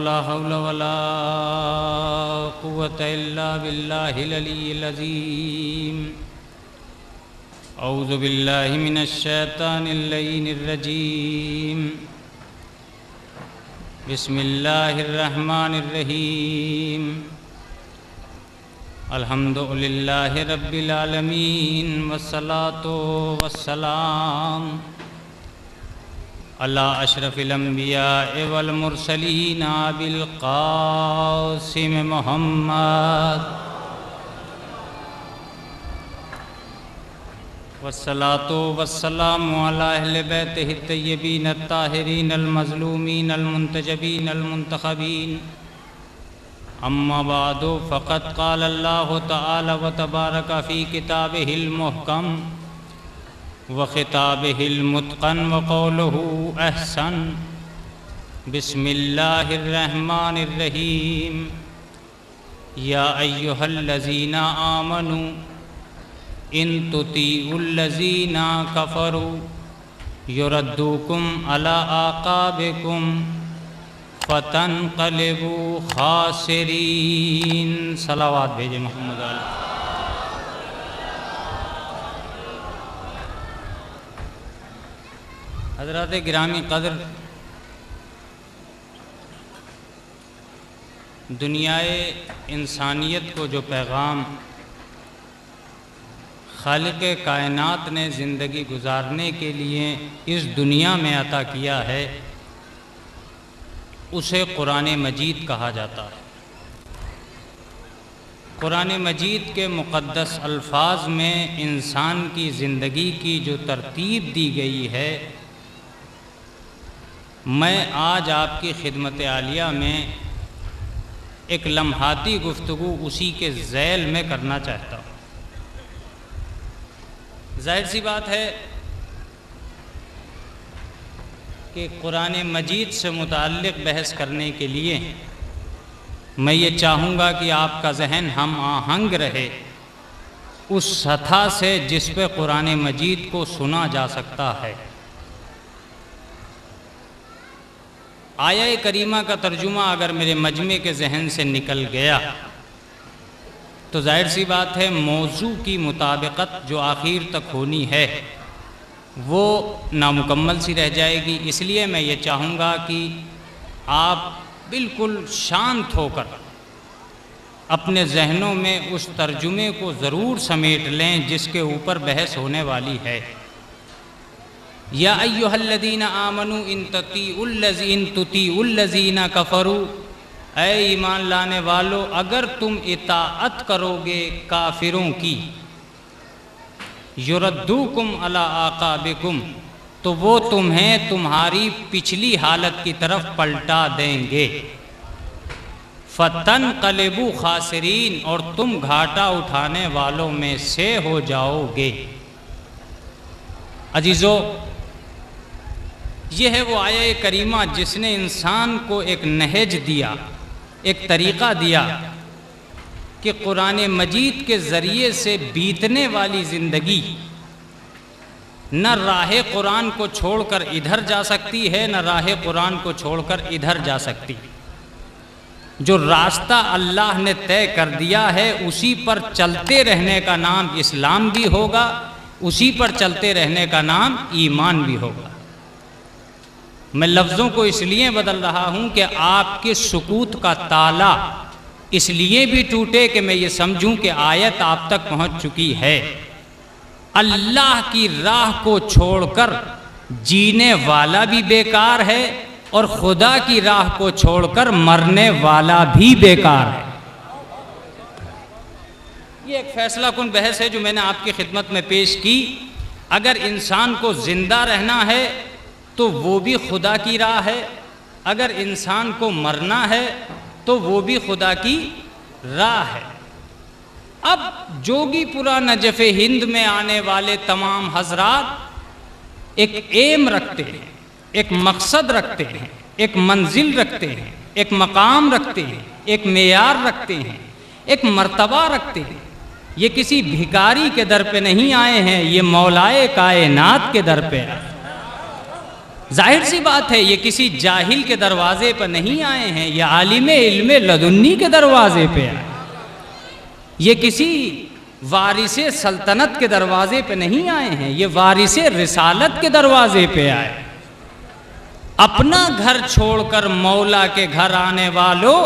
ला हौल वला कुव्वत इल्ला बिल्लाहिल अलिय्यिल अज़ीम। औज़ु बिल्लाहि मिनश शैतानिर लईनिर रजीम। बिस्मिल्लाहिर रहमानिर रहीम। अल्हम्दुलिल्लाहि रब्बिल आलमीन वस्सलातु वस्सलाम अला अशरफिल अंबिया वल मुरसलीन अबिल क़ासिम मुहम्मद वस्सलातु वस्सलामु अला अहले बैतिहि तय्यबीन अत्ताहिरीन अल मज़लूमीन अल मुंतजबीन अल मुंतखबीन। अम्मा बादु फ़क़द क़ाल अल्लाहु तआला व तबारक फ़ी किताबिहिल मुहकम व ख़िताबिहिल मुत्क़न व क़ौलुहु अहसन। बिस्मिल्लाहिर रहमानिर रहीम। या अय्युहल्लज़ीना आमनू इन तुतीउल्लज़ीना कफ़रू युरद्दूकुम अला आक़ाबिकुम फ़तनक़लिबू ख़ासिरीन। सलावात भेजे मोहम्मद आले। हज़रात गिरामी क़द्र, दुनियाए इंसानियत को जो पैगाम खालिक़े कायनात ने ज़िंदगी गुजारने के लिए इस दुनिया में अता किया है, उसे कुरान मजीद कहा जाता है। कुरान मजीद के मुक़द्दस अल्फाज में इंसान की ज़िंदगी की जो तरतीब दी गई है, मैं आज आपकी खिदमत आलिया में एक लम्हाती गुफ्तगू उसी के ज़ैल में करना चाहता हूँ। जाहिर सी बात है कि कुरान मजीद से मुताल्लिक़ बहस करने के लिए मैं ये चाहूँगा कि आपका जहन हम आहंग रहे उस सतह से जिस पे कुरान मजीद को सुना जा सकता है। आया करीमा का तर्जुमा अगर मेरे मजमे के जहन से निकल गया तो जाहिर सी बात है मौजू की मुताबिकत जो आखिर तक होनी है वो नामुकम्मल सी रह जाएगी। इसलिए मैं ये चाहूँगा कि आप बिल्कुल शांत होकर अपने जहनों में उस तर्जुमे को ज़रूर समेट लें जिसके ऊपर बहस होने वाली है। या अय्युहल्लज़ीना आमनू इन तुतीउल्लज़ीना कफ़रू, ऐ ईमान लाने वालों, अगर तुम इताअत करोगे काफिरों की, युरद्दूकुम अला आक़ाबिकुम, तो वो तुम्हें तुम्हारी पिछली हालत की तरफ पलटा देंगे। फ़तनक़लिबू ख़ासिरीन, और तुम घाटा उठाने वालों में से हो जाओगे। अजीज़ों, यह है वो आया करीमा जिसने इंसान को एक नहज दिया, एक तरीक़ा दिया कि कुरान मजीद के ज़रिए से बीतने वाली ज़िंदगी न राह कुरान को छोड़कर इधर जा सकती है, न राह कुरान को छोड़कर इधर जा सकती। जो रास्ता अल्लाह ने तय कर दिया है उसी पर चलते रहने का नाम इस्लाम भी होगा, उसी पर चलते रहने का नाम ईमान भी होगा। मैं लफ्ज़ों को इसलिए बदल रहा हूँ कि आपके सुकूत का ताला इसलिए भी टूटे कि मैं ये समझूं कि आयत आप तक पहुँच चुकी है। अल्लाह की राह को छोड़कर जीने वाला भी बेकार है और खुदा की राह को छोड़कर मरने वाला भी बेकार है। ये एक फैसला कुन बहस है जो मैंने आपकी खिदमत में पेश की। अगर इंसान को जिंदा रहना है तो वो भी खुदा की राह है, अगर इंसान को मरना है तो वो भी खुदा की राह है। अब जोगीपुरा नजफ़ हिंद में आने वाले तमाम हजरात एक एम रखते हैं, एक मकसद रखते हैं, एक मंजिल रखते हैं, एक मकाम रखते हैं, एक मेयार रखते हैं, एक मर्तबा रखते हैं। ये किसी भिखारी के दर पे नहीं आए हैं, ये मौलाए कायनात के दर पे आए। जाहिर सी बात है ये किसी जाहिल के दरवाजे पर नहीं आए हैं, ये आलिम इल्म लदुन्नी के दरवाजे पे आए। ये किसी वारिसे सल्तनत के दरवाजे पे नहीं आए हैं, ये वारिसे रिसालत के दरवाजे पे आए। अपना घर छोड़कर मौला के घर आने वालों,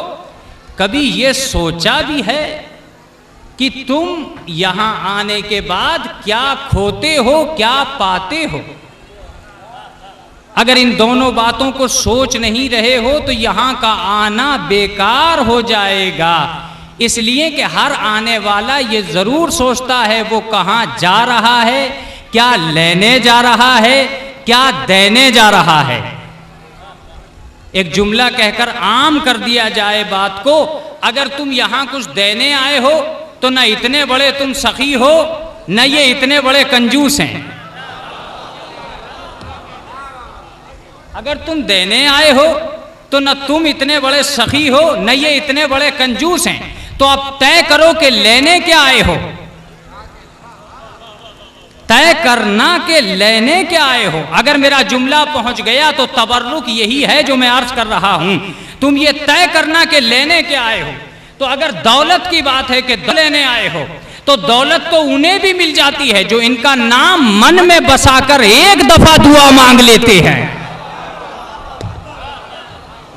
कभी ये सोचा भी है कि तुम यहां आने के बाद क्या खोते हो, क्या पाते हो? अगर इन दोनों बातों को सोच नहीं रहे हो तो यहां का आना बेकार हो जाएगा। इसलिए कि हर आने वाला ये जरूर सोचता है वो कहां जा रहा है, क्या लेने जा रहा है, क्या देने जा रहा है। एक जुमला कहकर आम कर दिया जाए बात को, अगर तुम यहां कुछ देने आए हो तो न इतने बड़े तुम सखी हो, न ये इतने बड़े कंजूस हैं। अगर तुम देने आए हो तो न तुम इतने बड़े सखी हो, न ये इतने बड़े कंजूस हैं। तो अब तय करो कि लेने क्या आए हो, तय करना कि लेने क्या आए हो। अगर मेरा जुमला पहुंच गया तो तबर्रुक यही है जो मैं अर्ज कर रहा हूं। तुम ये तय करना कि लेने क्या आए हो। तो अगर दौलत की बात है कि लेने आए हो, तो दौलत तो उन्हें भी मिल जाती है जो इनका नाम मन में बसाकर एक दफा दुआ मांग लेते हैं।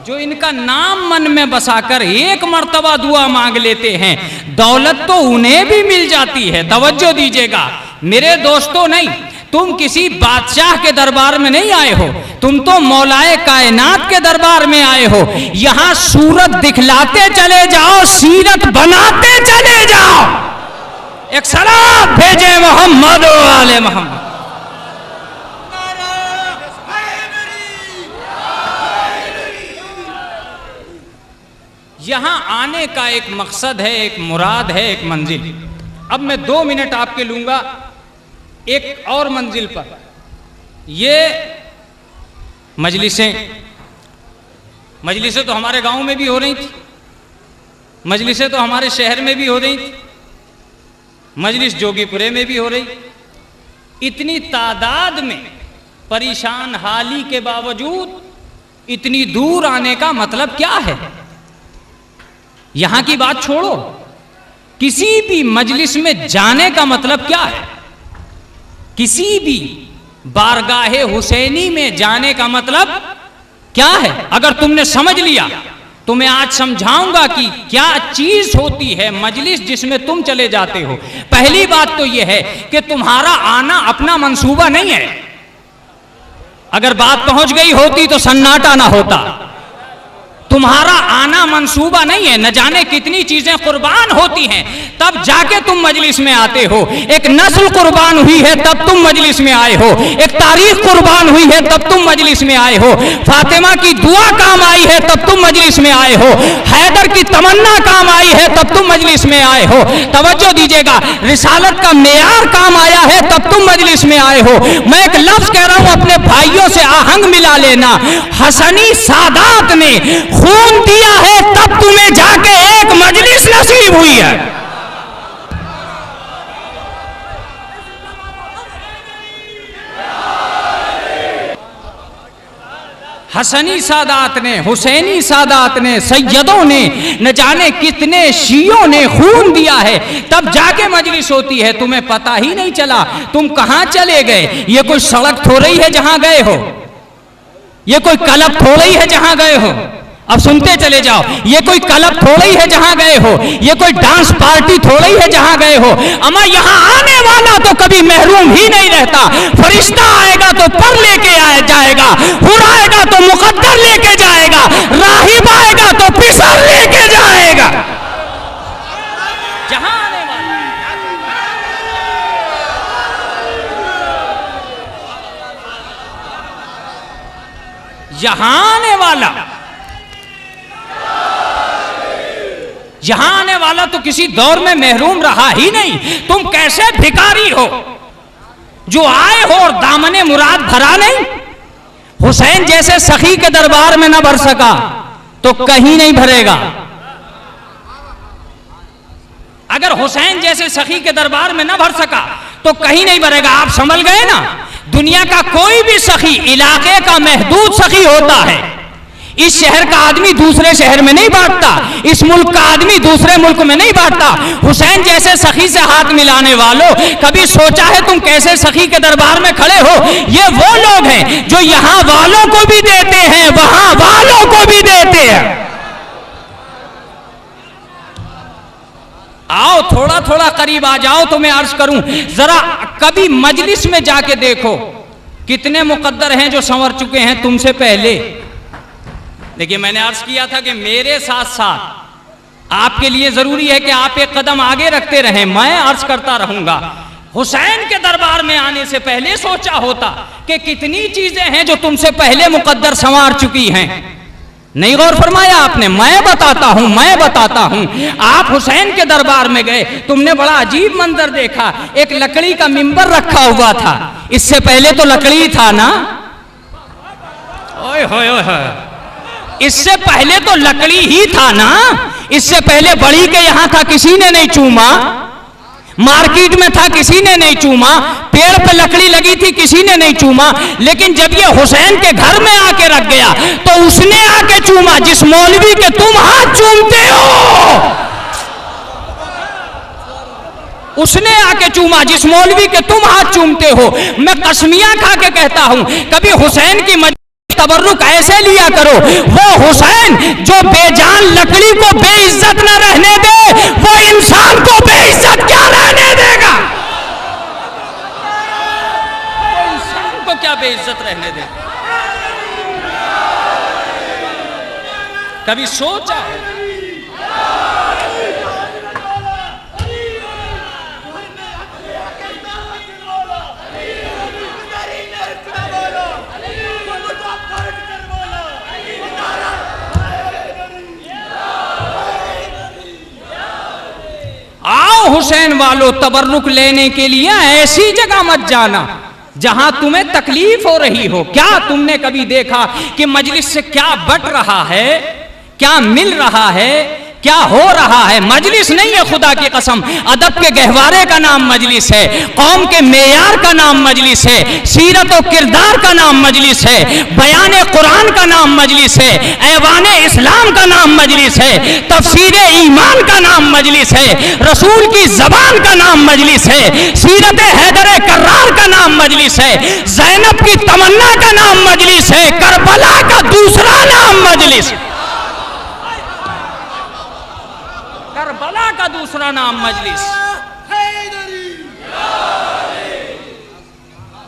जो इनका नाम मन में बसाकर एक मर्तबा दुआ मांग लेते हैं, दौलत तो उन्हें भी मिल जाती है। तवज्जो दीजिएगा मेरे दोस्तों, नहीं तुम किसी बादशाह के दरबार में नहीं आए हो, तुम तो मौलाए कायनात के दरबार में आए हो। यहां सूरत दिखलाते चले जाओ, सीरत बनाते चले जाओ। एक सलाम भेजे मोहम्मद वाले मोहम्मद। यहां आने का एक मकसद है, एक मुराद है, एक मंजिल। अब मैं 2 मिनट आपके लूंगा एक और मंजिल पर। ये मजलिसें तो हमारे गांव में भी हो रही थी, मजलिसें तो हमारे शहर में भी हो रही थी, मजलिस जोगीपुरे में भी हो रही। इतनी तादाद में परेशान हाली के बावजूद इतनी दूर आने का मतलब क्या है? यहां की बात छोड़ो, किसी भी मजलिस में जाने का मतलब क्या है? किसी भी बारगाहे हुसैनी में जाने का मतलब क्या है? अगर तुमने समझ लिया तो मैं आज समझाऊंगा कि क्या चीज होती है मजलिस जिसमें तुम चले जाते हो। पहली बात तो यह है कि तुम्हारा आना अपना मंसूबा नहीं है। अगर बात पहुंच गई होती तो सन्नाटा ना होता। तुम्हारा आना मंसूबा नहीं है। न जाने कितनी चीजें कुर्बान होती हैं तब जाके तुम मजलिस में आते हो। एक नस्ल कुर्बान हुई है तब तुम मजलिस में आए हो। एक तारीख कुर्बान हुई है तब तुम मजलिस में आए हो। फातिमा की दुआ काम आई है तब तुम मजलिस में आए हो। हैदर की तमन्ना काम आई है तब तुम मजलिस में आए हो। तवज्जो दीजिएगा, रिसालत का मेयार काम आया है तब तुम मजलिस में आए हो। मैं एक लफ्ज कह रहा हूं, अपने भाइयों से आहंग मिला लेना। हसनी सादात ने खून दिया है तब तुम्हें जाके एक मजलिस नसीब हुई है। हसनी सादात ने, हुसैनी सादात ने, सैयदों ने, न जाने कितने शियों ने खून दिया है तब जाके मजलिस होती है। तुम्हें पता ही नहीं चला तुम कहां चले गए। ये कोई सड़क थोड़ी है जहां गए हो, ये कोई क्लब थोड़ी है जहां गए हो। अब सुनते चले जाओ, ये कोई क्लब थोड़ी है जहां गए हो, ये कोई डांस पार्टी थोड़ी है जहां गए हो। अमा यहां आने वाला तो कभी महरूम ही नहीं रहता। फरिश्ता आएगा तो पर लेके जाएगा, हुर आएगा तो मुकद्दर लेके जाएगा, राहिब आएगा तो पिसर लेके जाएगा। जहां आने वाला, यहां आने वाला, यहां आने वाला तो किसी दौर में महरूम रहा ही नहीं। तुम कैसे भिखारी हो जो आए हो और दामने मुराद भरा नहीं। हुसैन जैसे सखी के दरबार में ना भर सका तो कहीं नहीं भरेगा। अगर हुसैन जैसे सखी के दरबार में ना भर सका तो कहीं नहीं भरेगा। आप समझ गए ना, दुनिया का कोई भी सखी इलाके का महदूद सखी होता है। इस शहर का आदमी दूसरे शहर में नहीं बांटता, इस मुल्क का आदमी दूसरे मुल्क में नहीं बांटता। हुसैन जैसे सखी से हाथ मिलाने वालों, कभी सोचा है तुम कैसे सखी के दरबार में खड़े हो? ये वो लोग हैं जो यहां वालों को भी देते हैं, वहां वालों को भी देते हैं। आओ थोड़ा थोड़ा करीब आ जाओ तो मैं अर्ज करूं, जरा कभी मजलिस में जाके देखो कितने मुकद्दर हैं जो संवर चुके हैं तुमसे पहले। देखिए, मैंने अर्ज किया था कि मेरे साथ साथ आपके लिए जरूरी है कि आप एक कदम आगे रखते रहें। मैं अर्ज करता रहूंगा, हुसैन के दरबार में आने से पहले सोचा होता कि कितनी चीजें हैं जो तुमसे पहले मुकद्दर संवार चुकी हैं। नहीं गौर फरमाया आपने? मैं बताता हूं। आप हुसैन के दरबार में गए, तुमने बड़ा अजीब मंजर देखा। एक लकड़ी का मिंबर रखा हुआ था। इससे पहले तो लकड़ी था ना? ओए होए होए, इससे पहले तो लकड़ी ही था ना? इससे पहले बड़ी के यहां था, किसी ने नहीं चूमा। मार्केट में था, किसी ने नहीं चूमा। पेड़ पे लकड़ी लगी थी, किसी ने नहीं चूमा। लेकिन जब ये हुसैन के घर में आके रख गया तो उसने आके चूमा, जिस मौलवी के तुम हाथ चूमते हो। उसने आके चूमा जिस मौलवी के तुम हाथ चूमते हो। मैं कसमियां खा के कहता हूं, कभी हुसैन की तबर्रुक ऐसे लिया करो। वो हुसैन जो बेजान लकड़ी को बेइज्जत न रहने दे, वो इंसान को बेइज्जत क्या रहने देगा? वो इंसान को क्या बेइज्जत रहने देगा? कभी सोचा है? आओ हुसैन वालों, तबर्रुक लेने के लिए ऐसी जगह मत जाना जहां तुम्हें तकलीफ हो रही हो। क्या तुमने कभी देखा कि मजलिस से क्या बट रहा है, क्या मिल रहा है, क्या हो रहा है? मजलिस नहीं है, खुदा की कसम। अदब के गहवारे का नाम मजलिस है, कौम के मेयार का नाम मजलिस है, सीरत और किरदार का नाम मजलिस है, बयान कुरान का नाम मजलिस है, ऐवान इस्लाम का नाम मजलिस है, तफसीर ईमान का नाम मजलिस है, रसूल की जबान का नाम मजलिस है, सीरत हैदर कर्रार का नाम मजलिस है, ज़ैनब की तमन्ना का नाम मजलिस है, करबला का दूसरा नाम मजलिस है। करबला का दूसरा नाम मजलिस।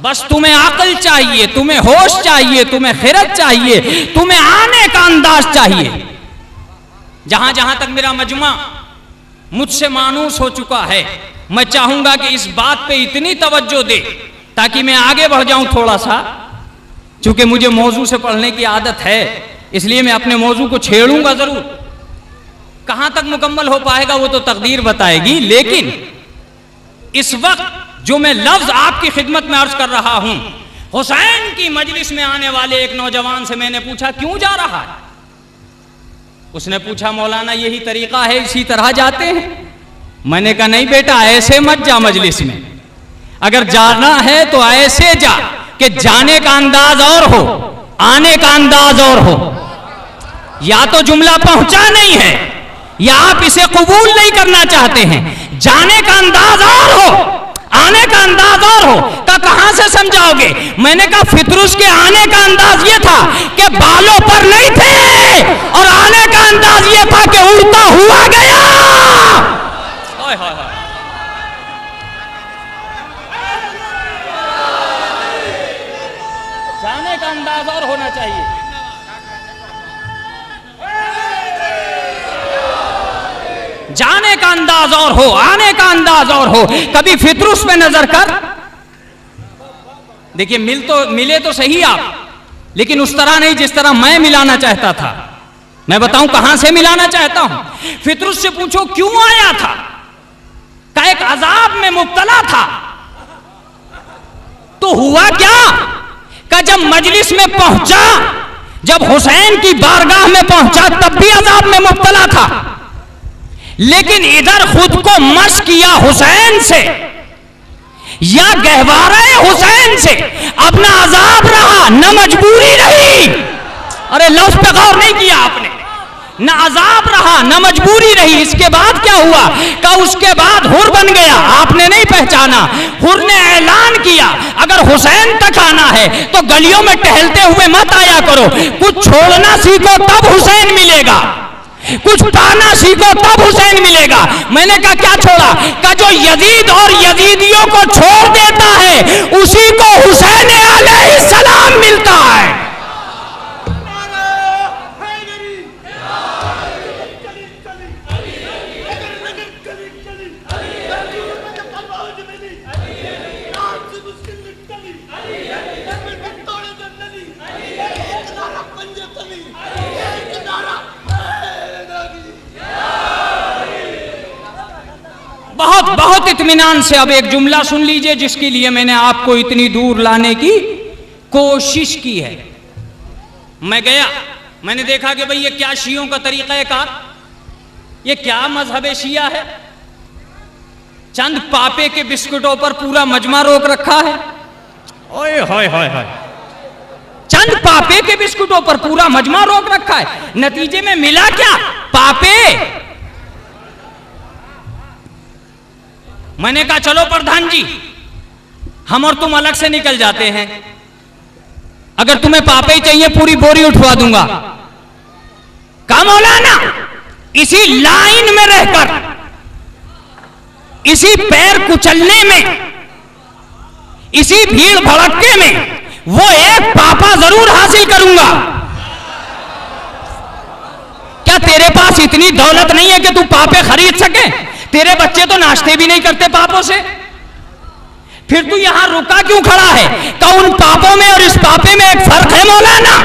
बस तुम्हें अक्ल चाहिए, तुम्हें होश चाहिए, तुम्हें खिरत चाहिए, तुम्हें आने का अंदाज चाहिए। जहां जहां तक मेरा मजमा मुझसे मानूस हो चुका है, मैं चाहूंगा कि इस बात पे इतनी तवज्जो दे ताकि मैं आगे बढ़ जाऊं थोड़ा सा। चूंकि मुझे मौजू से पढ़ने की आदत है, इसलिए मैं अपने मौजू को छेड़ूंगा जरूर। कहां तक मुकम्मल हो पाएगा वो तो तकदीर बताएगी। लेकिन इस वक्त जो मैं लफ्ज आपकी खिदमत में अर्ज कर रहा हूं, हुसैन की मजलिस में आने वाले एक नौजवान से मैंने पूछा, क्यों जा रहा है? उसने पूछा, मौलाना यही तरीका है, इसी तरह जाते हैं। मैंने कहा, नहीं बेटा, ऐसे मत जा मजलिस में। अगर जाना है तो ऐसे जा कि जाने का अंदाज और हो, आने का अंदाज और हो। या तो जुमला पहुंचा नहीं है या आप इसे कबूल नहीं करना चाहते हैं। जाने का अंदाज और हो, आने का अंदाज और हो, तो कहां से समझाओगे? मैंने कहा, फितरुस के आने का अंदाज ये था कि बालों पर नहीं थे, और आने का अंदाज ये था कि उड़ता हुआ गया। जाने का अंदाज और होना चाहिए। जाने का अंदाज और हो, आने का अंदाज और हो। कभी फितरुस पे नजर कर। देखिए, मिले तो सही आप, लेकिन उस तरह नहीं जिस तरह मैं मिलाना चाहता था। मैं बताऊं कहां से मिलाना चाहता हूं। फितरुस से पूछो क्यों आया था? का एक अजाब में मुब्तला था। तो हुआ क्या? का जब मजलिस में पहुंचा, जब हुसैन की बारगाह में पहुंचा, तब भी अजाब में मुब्तला था। लेकिन इधर खुद को मस किया हुसैन से या गहवारे हुसैन से, न मजबूरी रही। अरे लफ्ज पे गौर नहीं किया आपने। न अजाब रहा न मजबूरी रही। इसके बाद क्या हुआ? का उसके बाद हुर बन गया। आपने नहीं पहचाना। हुर ने ऐलान किया अगर हुसैन तक आना है तो गलियों में टहलते हुए मत आया करो, कुछ छोड़ना सीखो तब हुसैन मिलेगा, कुछ पाना सीखो तब हुसैन मिलेगा। मैंने कहा क्या छोड़ा? का जो यजीद और यजीदियों को छोड़ देता है उसी को हुसैन अलैहिस्सलाम मिलता है। बहुत बहुत इत्मीनान से अब एक जुमला सुन लीजिए जिसके लिए मैंने आपको इतनी दूर लाने की कोशिश की है। मैं गया, मैंने देखा कि भाई ये क्या शियों का तरीका है कार, ये क्या मजहब शिया है। चंद पापे के बिस्कुटों पर पूरा मजमा रोक रखा है। ओए होए होए होए, चंद पापे के बिस्कुटों पर पूरा मजमा रोक रखा है। नतीजे में मिला क्या? पापे। मैंने कहा चलो प्रधान जी, हम और तुम अलग से निकल जाते हैं। अगर तुम्हें पापे ही चाहिए पूरी बोरी उठवा दूंगा। कहा मौलाना इसी लाइन में रहकर, इसी पैर कुचलने में, इसी भीड़ भड़के में वो एक पापा जरूर हासिल करूंगा। क्या तेरे पास इतनी दौलत नहीं है कि तू पापे खरीद सके? तेरे बच्चे तो नाश्ते भी नहीं करते पापों से, फिर तू यहां रुका क्यों खड़ा है? का उन पापों में और इस पापे में एक फर्क है मौलाना?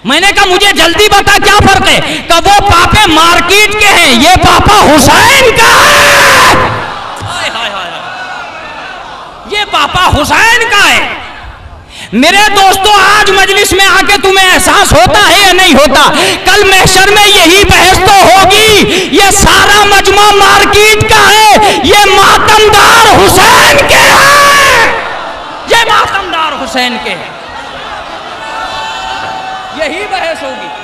मैंने कहा मुझे जल्दी बता क्या फर्क है? का वो पापे मार्केट के हैं, ये पापा हुसैन का है। ये पापा हुसैन का है। मेरे दोस्तों आज मजलिस में आके तुम्हें एहसास होता है या नहीं होता? कल महशर में यही बहस तो होगी। ये सारा मजमा मार्केट का है, ये मातमदार हुसैन के हैं, ये मातमदार हुसैन के हैं। यही बहस होगी।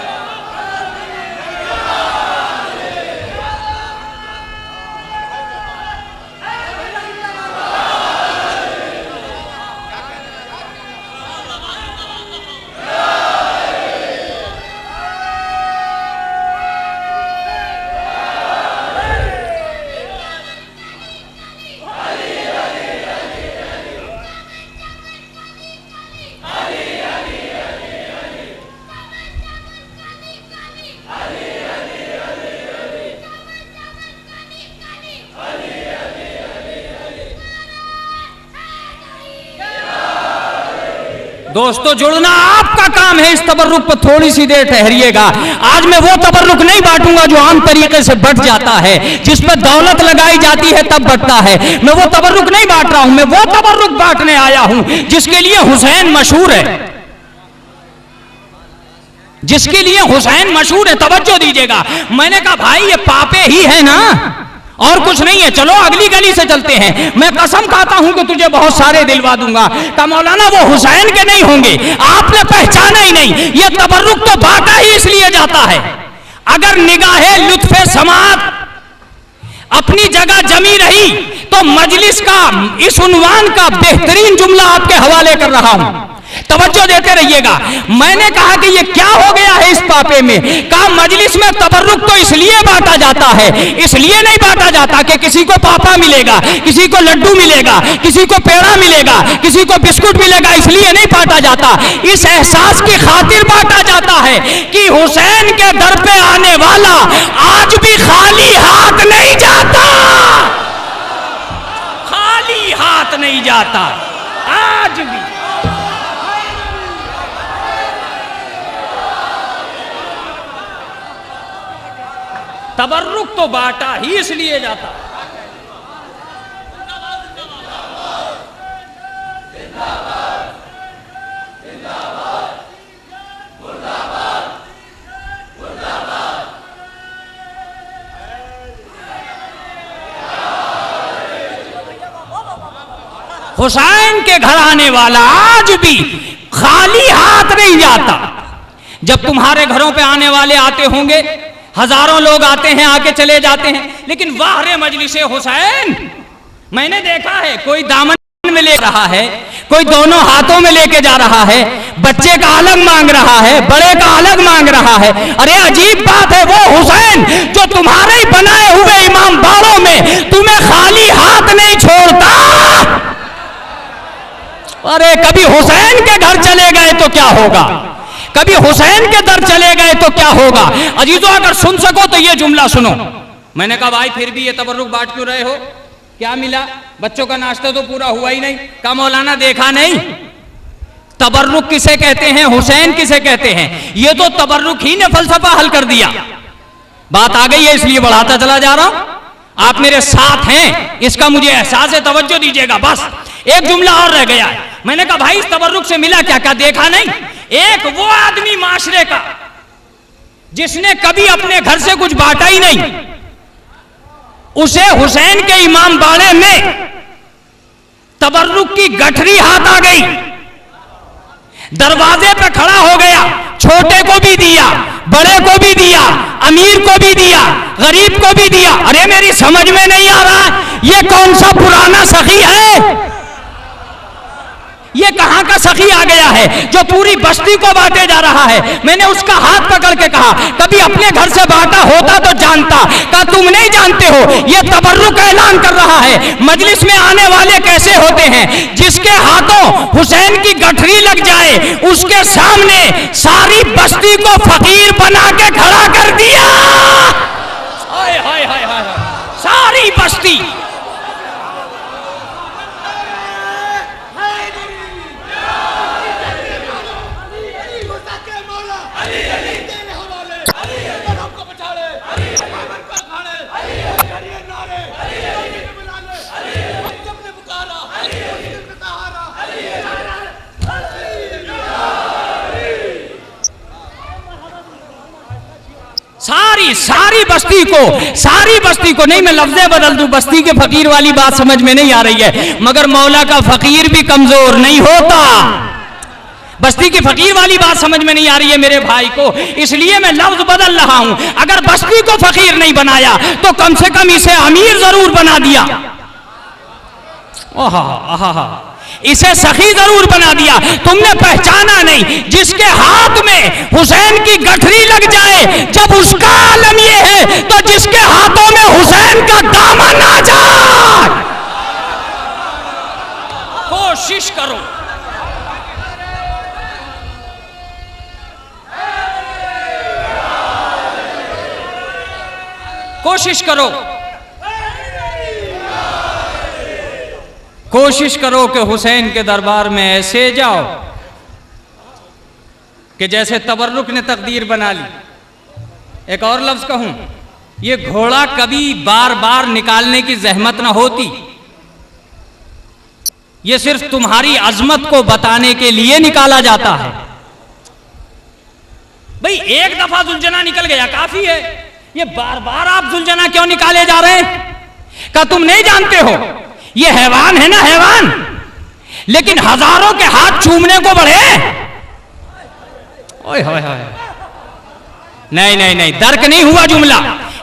दोस्तों जुड़ना आपका काम है। इस तबर्रुक पर थोड़ी सी देर ठहरिएगा। आज मैं वो तबर्रुक नहीं बांटूंगा जो आम तरीके से बढ़ जाता है, जिस पर दौलत लगाई जाती है तब बढ़ता है। मैं वो तबर्रुक नहीं बांट रहा हूं, मैं वो तबर्रुक बांटने आया हूं जिसके लिए हुसैन मशहूर है, जिसके लिए हुसैन मशहूर है। तवज्जो दीजिएगा। मैंने कहा भाई ये पापे ही है ना, और कुछ नहीं है, चलो अगली गली से चलते हैं। मैं कसम खाता हूं कि तुझे बहुत सारे दिलवा दूंगा। का मौलाना वो हुसैन के नहीं होंगे, आपने पहचाना ही नहीं। ये तबर्रुक तो बांटा ही इसलिए जाता है। अगर निगाहे लुत्फे समात अपनी जगह जमी रही तो मजलिस का इस उन्वान का बेहतरीन जुमला आपके हवाले कर रहा हूं, तवज्जो देते रहिएगा। मैंने कहा कि ये क्या हो गया है इस पापे में? कहा मजलिस में तबर्रुक तो इसलिए बांटा जाता है, इसलिए नहीं बांटा जाता कि किसी को पापा मिलेगा, किसी को लड्डू मिलेगा, किसी को पेड़ा मिलेगा, किसी को बिस्कुट मिलेगा, इसलिए नहीं बांटा जाता। इस एहसास की खातिर बांटा जाता है कि हुसैन के दर पे आने वाला आज भी खाली हाथ नहीं जाता, खाली हाथ नहीं जाता आज भी। तबर्रुक तो बांटा ही इसलिए जाता। हुसैन के घर आने वाला आज भी खाली हाथ नहीं जाता। जब तुम्हारे घरों पे आने वाले आते होंगे, हजारों लोग आते हैं, आके चले जाते हैं, लेकिन वाह रे मजलिस हुसैन, मैंने देखा है कोई दामन में ले रहा है, कोई दोनों हाथों में लेके जा रहा है, बच्चे का अलग मांग रहा है, बड़े का अलग मांग रहा है। अरे अजीब बात है, वो हुसैन जो तुम्हारे ही बनाए हुए इमाम बाड़ों में तुम्हें खाली हाथ नहीं छोड़ता। अरे कभी हुसैन के घर चले गए तो क्या होगा, कभी हुसैन के दर चले गए तो क्या होगा। अजीजों, अगर सुन सको तो ये जुमला सुनो। मैंने कहा भाई फिर भी ये तबर्रुक बांट क्यों रहे हो, क्या मिला, बच्चों का नाश्ता तो पूरा हुआ ही नहीं। का मौलाना देखा नहीं, तबर्रुक किसे कहते हैं, हुसैन किसे कहते हैं, ये तो तबर्रुक ही ने फलसफा हल कर दिया। बात आ गई है इसलिए बढ़ाता चला जा रहा हूं, आप मेरे साथ हैं, इसका मुझे एहसास है, तवज्जो दीजिएगा। बस एक जुमला और रह गया है। मैंने कहा भाई इस तबर्रुक से मिला क्या, क्या देखा नहीं, एक वो आदमी माशरे का जिसने कभी अपने घर से कुछ बांटा ही नहीं, उसे हुसैन के इमाम बाड़े में तबर्रुक की गठरी हाथ आ गई, दरवाजे पे खड़ा हो गया, छोटे को भी दिया, बड़े को भी दिया, अमीर को भी दिया, गरीब को भी दिया। अरे मेरी समझ में नहीं आ रहा, ये कौन सा पुराना सखी है, ये कहां का सखी आ गया है जो पूरी बस्ती को बांटे जा रहा है। मैंने उसका हाथ पकड़ के कहा कभी अपने घर से बांटा होता तो जानता, कहा तुम नहीं जानते हो, ये तबर्रुक ऐलान कर रहा है। मजलिस में आने वाले कैसे होते हैं, जिसके हाथों हुसैन की गठरी लग जाए उसके सामने सारी बस्ती को फकीर बना के खड़ा कर दिया। हाय हाय हाय हाय, सारी बस्ती। सारी बस्ती को नहीं, मैं लफ्ज़े बदल दूं, बस्ती के फकीर वाली बात समझ में नहीं आ रही है, मगर मौला का फकीर भी कमजोर नहीं होता। बस्ती की फकीर वाली बात समझ में नहीं आ रही है मेरे भाई को, इसलिए मैं लफ्ज बदल रहा हूं। अगर बस्ती को फकीर नहीं बनाया तो कम से कम इसे अमीर जरूर बना दिया, इसे सखी जरूर बना दिया। तुमने पहचाना नहीं, जिसके हाथ में हुसैन की गठरी लग जाए जब उसका आलम ये है, तो जिसके हाथों में हुसैन का दामन आ जाए, कोशिश करो, कोशिश करो, कोशिश करो कि हुसैन के दरबार में ऐसे जाओ कि जैसे तबर्रुक ने तकदीर बना ली। एक और लफ्ज कहूं, ये घोड़ा कभी बार बार निकालने की जहमत ना होती, ये सिर्फ तुम्हारी अजमत को बताने के लिए निकाला जाता है। भाई एक दफा जुलझना निकल गया काफी है, ये बार बार आप जुलझना क्यों निकाले जा रहे हैं? क्या तुम नहीं जानते हो ये हैवान है ना, हैवान, लेकिन हजारों के हाथ चूमने को बढ़े। ओए होए होए, नहीं नहीं नहीं, दर्क नहीं हुआ जुमला।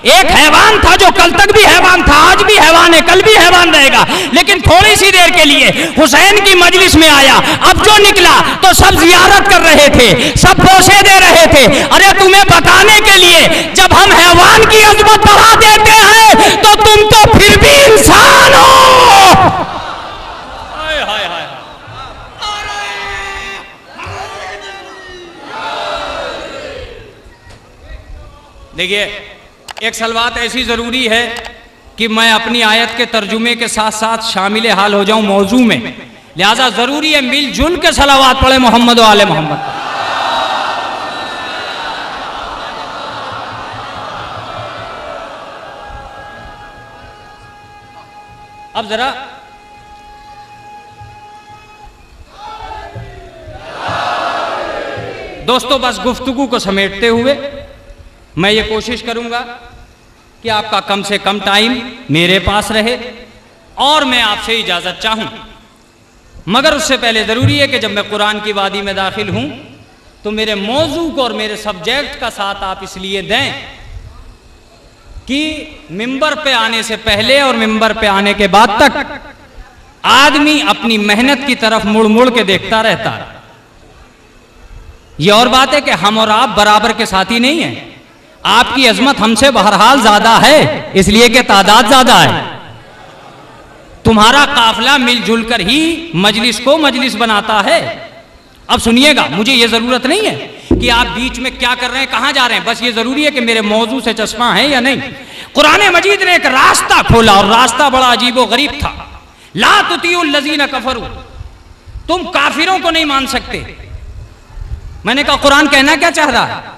एक हैवान था जो कल तक भी हैवान था, आज भी हैवान है, कल भी हैवान रहेगा, लेकिन थोड़ी सी देर के लिए हुसैन की मजलिस में आया। अब जो निकला तो सब जियारत कर रहे थे, सब पोसे दे रहे थे। अरे तुम्हें बताने के लिए, जब हम हैवान की अजमत बढ़ा देते हैं तो तुम तो फिर भी इंसान हो। देखिए, एक सलवात ऐसी जरूरी है कि मैं अपनी आयत के तर्जुमे के साथ साथ शामिल हाल हो जाऊं मौजू में, लिहाजा जरूरी है मिलजुल के सलावात पढ़े मोहम्मद व आले मोहम्मद। अब जरा दोस्तों, बस गुफ्तगू को समेटते हुए मैं ये कोशिश करूंगा कि आपका कम से कम टाइम मेरे पास रहे और मैं आपसे इजाजत चाहूं मगर उससे पहले ज़रूरी है कि जब मैं कुरान की वादी में दाखिल हूं तो मेरे मौजू को और मेरे सब्जेक्ट का साथ आप इसलिए दें कि मिंबर पे आने से पहले और मिंबर पे आने के बाद तक आदमी अपनी मेहनत की तरफ मुड़ मुड़ के देखता रहता है। यह और बात है कि हम और आप बराबर के साथी नहीं हैं। आपकी अजमत हमसे बहरहाल ज्यादा है, इसलिए कि तादाद ज्यादा है। तुम्हारा काफिला मिलजुल कर ही मजलिस को मजलिस बनाता है। अब सुनिएगा, मुझे यह जरूरत नहीं है कि आप बीच में क्या कर रहे हैं, कहां जा रहे हैं, बस ये जरूरी है कि मेरे मौजू से चश्मा है या नहीं। कुरान मजीद ने एक रास्ता खोला और रास्ता बड़ा अजीबो गरीब था। ला तुतीउल लजीना कफरू, तुम काफिरों को नहीं मान सकते। मैंने कहा कुरान कहना क्या चाह रहा है?